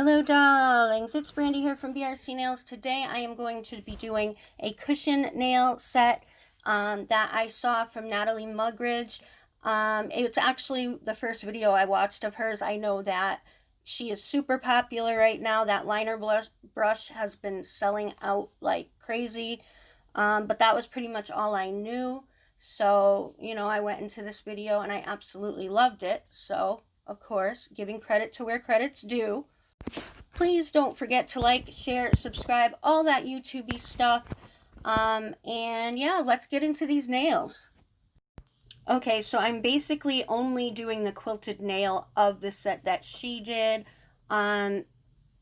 Hello darlings, it's Brandy here from brcnails. Today I am going to be doing a cushion nail set that I saw from Natalie Mugridge. It's actually the first video I watched of hers. I know that she is super popular right now. That liner brush has been selling out like crazy, but that was pretty much all I knew. So, I went into this video and I absolutely loved it. So, of course, giving credit to where credit's due. Please don't forget to like, share, subscribe, all that YouTube-y stuff. And yeah, let's get into these nails. Okay, so I'm basically only doing the quilted nail of the set that she did. And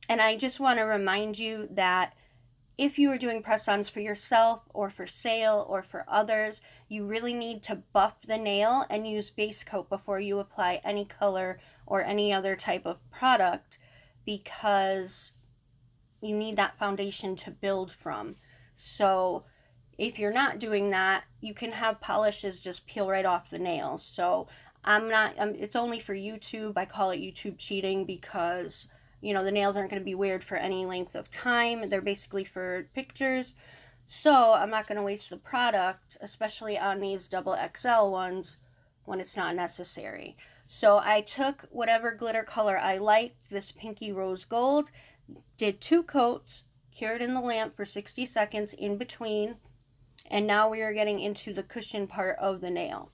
I just want to remind you that if you are doing press-ons for yourself or for sale or for others, you really need to buff the nail and use base coat before you apply any color or any other type of product, because you need that foundation to build from. So if you're not doing that, you can have polishes just peel right off the nails. So it's only for YouTube. I call it YouTube cheating because, the nails aren't going to be weared for any length of time. They're basically for pictures. So I'm not going to waste the product, especially on these double XL ones, when it's not necessary. So I took whatever glitter color I liked, this pinky rose gold, did 2 coats, cured in the lamp for 60 seconds in between, and now we are getting into the cushion part of the nail.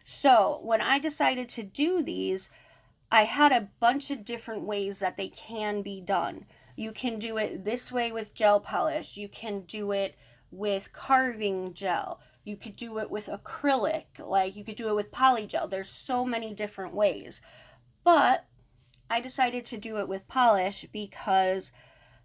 So when I decided to do these, I had a bunch of different ways that they can be done. You can do it this way with gel polish. You can do it with carving gel. You could do it with acrylic. Like, you could do it with polygel. There's so many different ways. But I decided to do it with polish because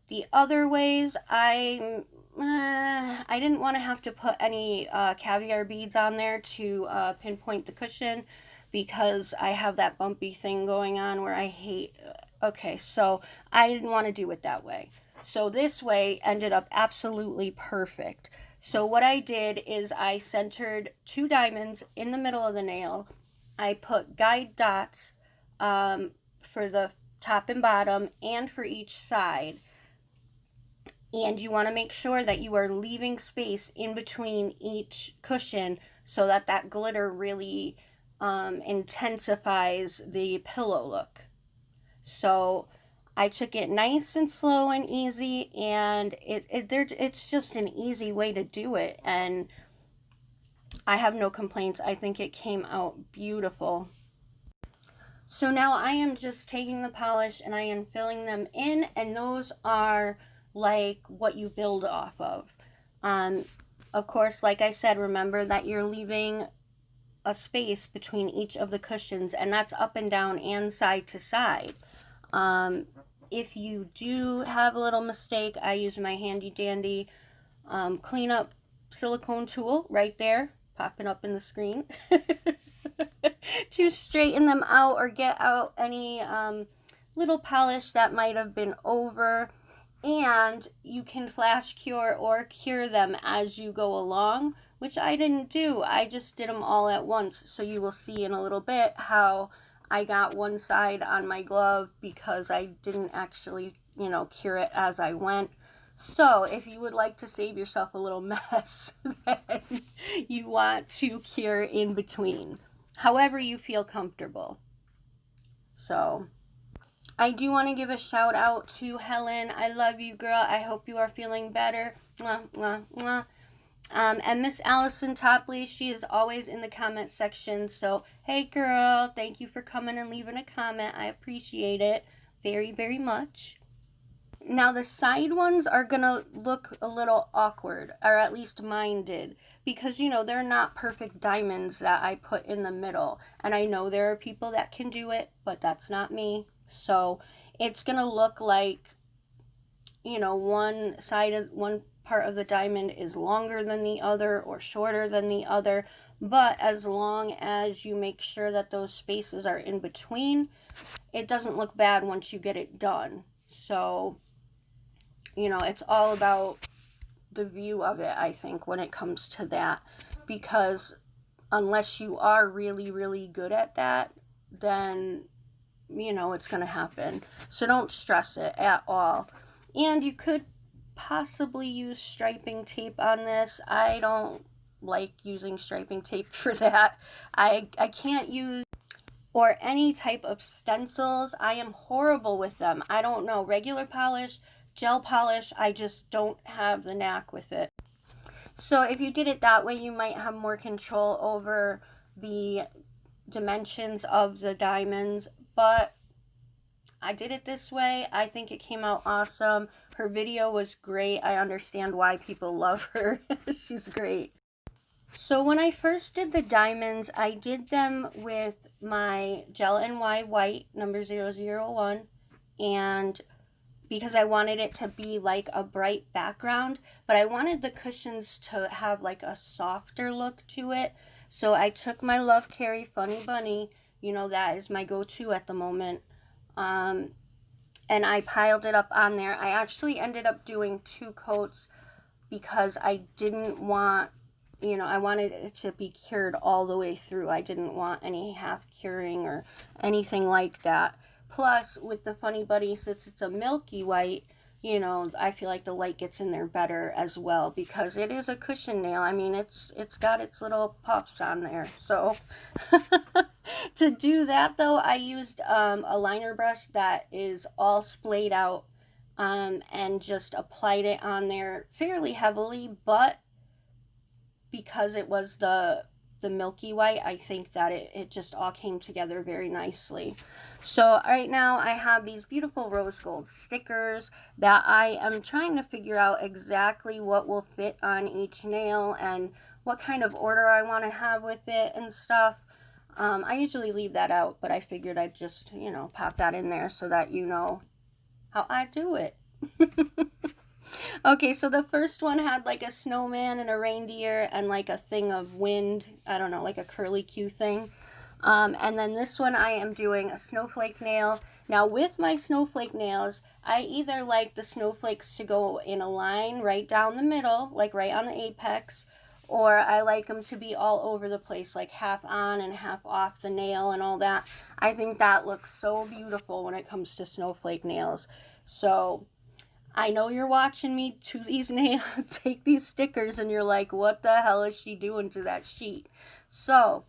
the other ways, I didn't want to have to put any caviar beads on there to pinpoint the cushion, because I have that bumpy thing going on where I hate. Okay, so I didn't want to do it that way. So this way ended up absolutely perfect. So what I did is I centered 2 diamonds in the middle of the nail. I put guide dots for the top and bottom and for each side. And you want to make sure that you are leaving space in between each cushion so that that glitter really intensifies the pillow look. So I took it nice and slow and easy, and it's just an easy way to do it, and I have no complaints. I think it came out beautiful. So now I am just taking the polish and I am filling them in, and those are like what you build off of. Of course, like I said, remember that you're leaving a space between each of the cushions, and that's up and down and side to side. If you do have a little mistake, I use my handy dandy cleanup silicone tool right there, popping up in the screen, to straighten them out or get out any little polish that might have been over. And you can flash cure or cure them as you go along, which I didn't do. I just did them all at once. So you will see in a little bit how I got one side on my glove because I didn't actually, cure it as I went. So if you would like to save yourself a little mess, then you want to cure in between, however you feel comfortable. So I do want to give a shout out to Helen. I love you, girl. I hope you are feeling better. Mwah, mwah, mwah. And Miss Allison Topley, she is always in the comment section. So, hey, girl, thank you for coming and leaving a comment. I appreciate it very, very much. Now, the side ones are going to look a little awkward, or at least mine did, because, they're not perfect diamonds that I put in the middle. And I know there are people that can do it, but that's not me. So it's going to look like, one part of the diamond is longer than the other or shorter than the other. But as long as you make sure that those spaces are in between, it doesn't look bad once you get it done. So, it's all about the view of it, I think, when it comes to that. Because unless you are really, really good at that, then you know it's going to happen. So don't stress it at all. And you could possibly use striping tape on this. I don't like using striping tape for that. I can't use, or any type of stencils. I am horrible with them. I don't know. Regular polish, gel polish, I just don't have the knack with it. So if you did it that way, you might have more control over the dimensions of the diamonds, but I did it this way. I think it came out awesome. Her video was great. I understand why people love her. She's great. So when I first did the diamonds, I did them with my Gel NY White number 001, and because I wanted it to be like a bright background, but I wanted the cushions to have like a softer look to it. So I took my Lovcarrie Funny Bunny, you know, that is my go-to at the moment, and I piled it up on there. I actually ended up doing 2 coats because I didn't want, you know, I wanted it to be cured all the way through. I didn't want any half curing or anything like that. Plus, with the Funny Bunny, since it's a milky white, you know, I feel like the light gets in there better as well, because it is a cushion nail. I mean, it's got its little puffs on there. So, to do that, though, I used a liner brush that is all splayed out, and just applied it on there fairly heavily, but because it was the milky white, I think that it just all came together very nicely. So right now I have these beautiful rose gold stickers that I am trying to figure out exactly what will fit on each nail and what kind of order I want to have with it and stuff. I usually leave that out, but I figured I'd just, you know, pop that in there so that you know how I do it. Okay, so the first one had like a snowman and a reindeer and like a thing of wind. I don't know, like a curly Q thing. And then this one I am doing a snowflake nail. Now with my snowflake nails, I either like the snowflakes to go in a line right down the middle, like right on the apex, or I like them to be all over the place, like half on and half off the nail and all that. I think that looks so beautiful when it comes to snowflake nails. So I know you're watching me to these nails, take these stickers, and you're like, what the hell is she doing to that sheet? So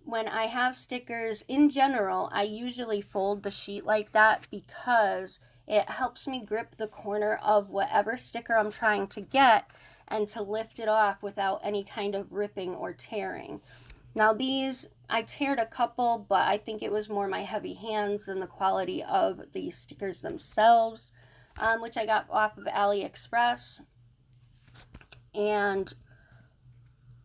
when I have stickers in general, I usually fold the sheet like that because it helps me grip the corner of whatever sticker I'm trying to get and to lift it off without any kind of ripping or tearing. Now these, I teared a couple, but I think it was more my heavy hands than the quality of the stickers themselves, which I got off of Aliexpress. And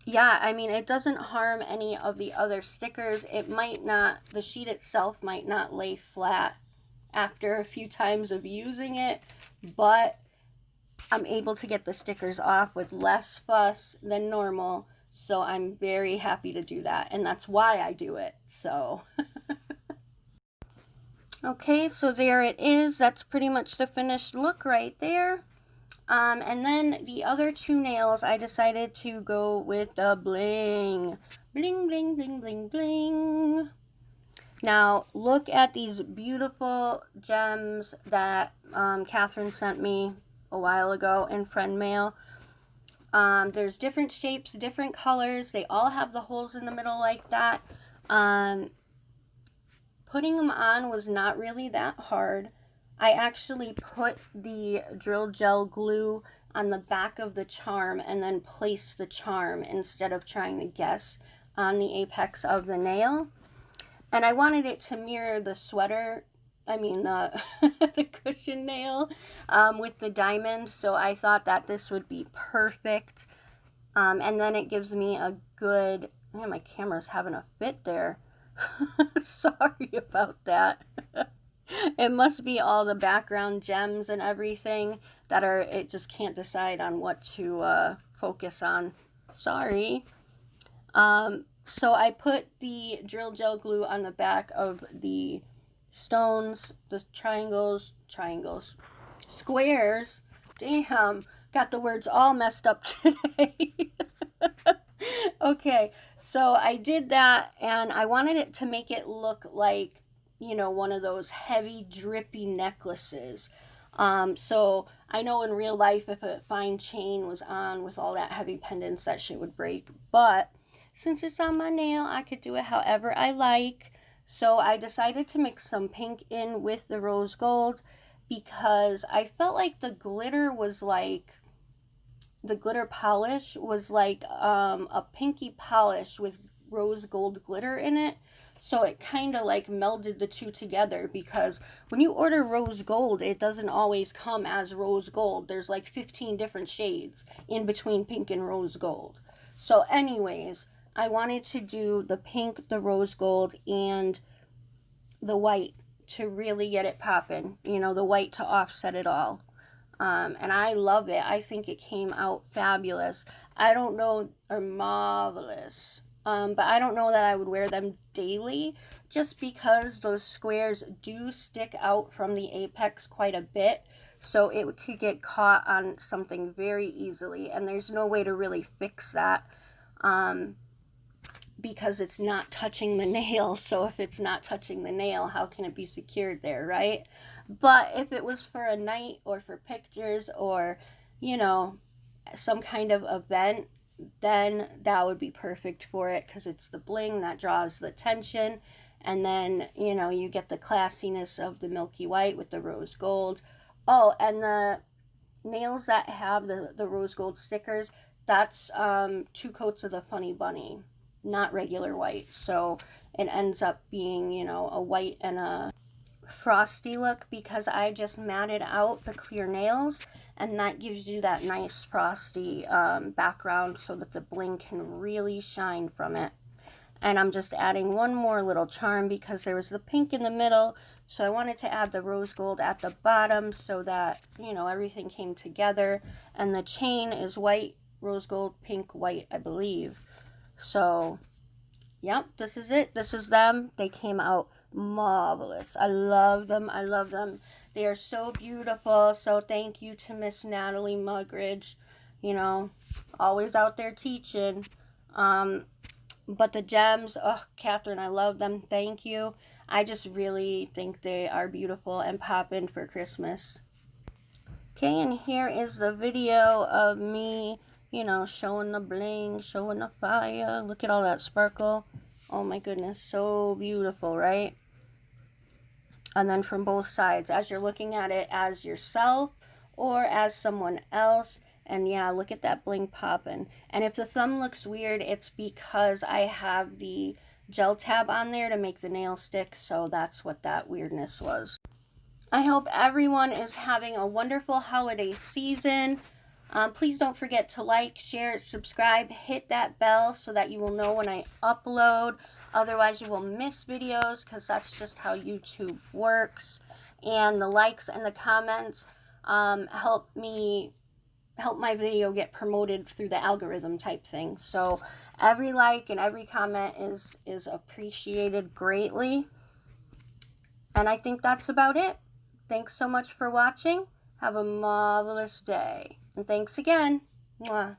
yeah, I mean, it doesn't harm any of the other stickers. It might not, the sheet itself might not lay flat after a few times of using it, but I'm able to get the stickers off with less fuss than normal, so I'm very happy to do that, and that's why I do it. So okay, so there it is. That's pretty much the finished look right there. And then the other 2 nails, I decided to go with the bling. Bling, bling, bling, bling, bling. Now, look at these beautiful gems that Katherine sent me a while ago in friend mail. There's different shapes, different colors. They all have the holes in the middle like that. Putting them on was not really that hard. I actually put the drill gel glue on the back of the charm and then placed the charm instead of trying to guess on the apex of the nail. And I wanted it to mirror the sweater, I mean the, the cushion nail with the diamond, so I thought that this would be perfect. And then it gives me a good, yeah, my camera's having a fit there. Sorry about that. It must be all the background gems and everything that are, it just can't decide on what to focus on. Sorry. So I put the drill gel glue on the back of the stones, the squares. Damn, got the words all messed up today. Okay, so I did that, and I wanted it to make it look like you know, one of those heavy drippy necklaces. So I know in real life, if a fine chain was on with all that heavy pendants, that shit would break. But since it's on my nail, I could do it however I like. So I decided to mix some pink in with the rose gold because I felt like the glitter polish was like a pinky polish with rose gold glitter in it. So it kind of like melded the two together, because when you order rose gold, it doesn't always come as rose gold. There's like 15 different shades in between pink and rose gold. So anyways, I wanted to do the pink, the rose gold, and the white to really get it popping. You know, the white to offset it all. And I love it. I think it came out fabulous. I don't know, or marvelous. But I don't know that I would wear them daily, just because those squares do stick out from the apex quite a bit. So it could get caught on something very easily, and there's no way to really fix that. Because it's not touching the nail. So if it's not touching the nail, how can it be secured there, right? But if it was for a night or for pictures or, you know, some kind of event, then that would be perfect for it, because it's the bling that draws the attention. And then, you know, you get the classiness of the milky white with the rose gold. Oh, and the nails that have the rose gold stickers, that's 2 coats of the Funny Bunny, not regular white. So it ends up being, you know, a white and a frosty look, because I just matted out the clear nails, and that gives you that nice frosty background so that the bling can really shine from it. And I'm just adding one more little charm because there was the pink in the middle, so I wanted to add the rose gold at the bottom so that, you know, everything came together. And the chain is white, rose gold, pink, white, I believe. So, yep, this is it. This is them. They came out marvelous. I love them. I love them. They are so beautiful. So thank you to Miss Natalie Mugridge. You know, always out there teaching. But the gems, oh, Katherine, I love them. Thank you. I just really think they are beautiful and poppin' for Christmas. Okay, and here is the video of me, you know, showing the bling, showing the fire. Look at all that sparkle. Oh my goodness, so beautiful, right? And then from both sides, as you're looking at it as yourself or as someone else. And yeah, look at that bling popping. And if the thumb looks weird, it's because I have the gel tab on there to make the nail stick. So that's what that weirdness was. I hope everyone is having a wonderful holiday season. Please don't forget to like, share, subscribe, hit that bell so that you will know when I upload. Otherwise, you will miss videos, because that's just how YouTube works. And the likes and the comments help my video get promoted through the algorithm type thing. So every like and every comment is appreciated greatly. And I think that's about it. Thanks so much for watching. Have a marvelous day. And thanks again. Mwah.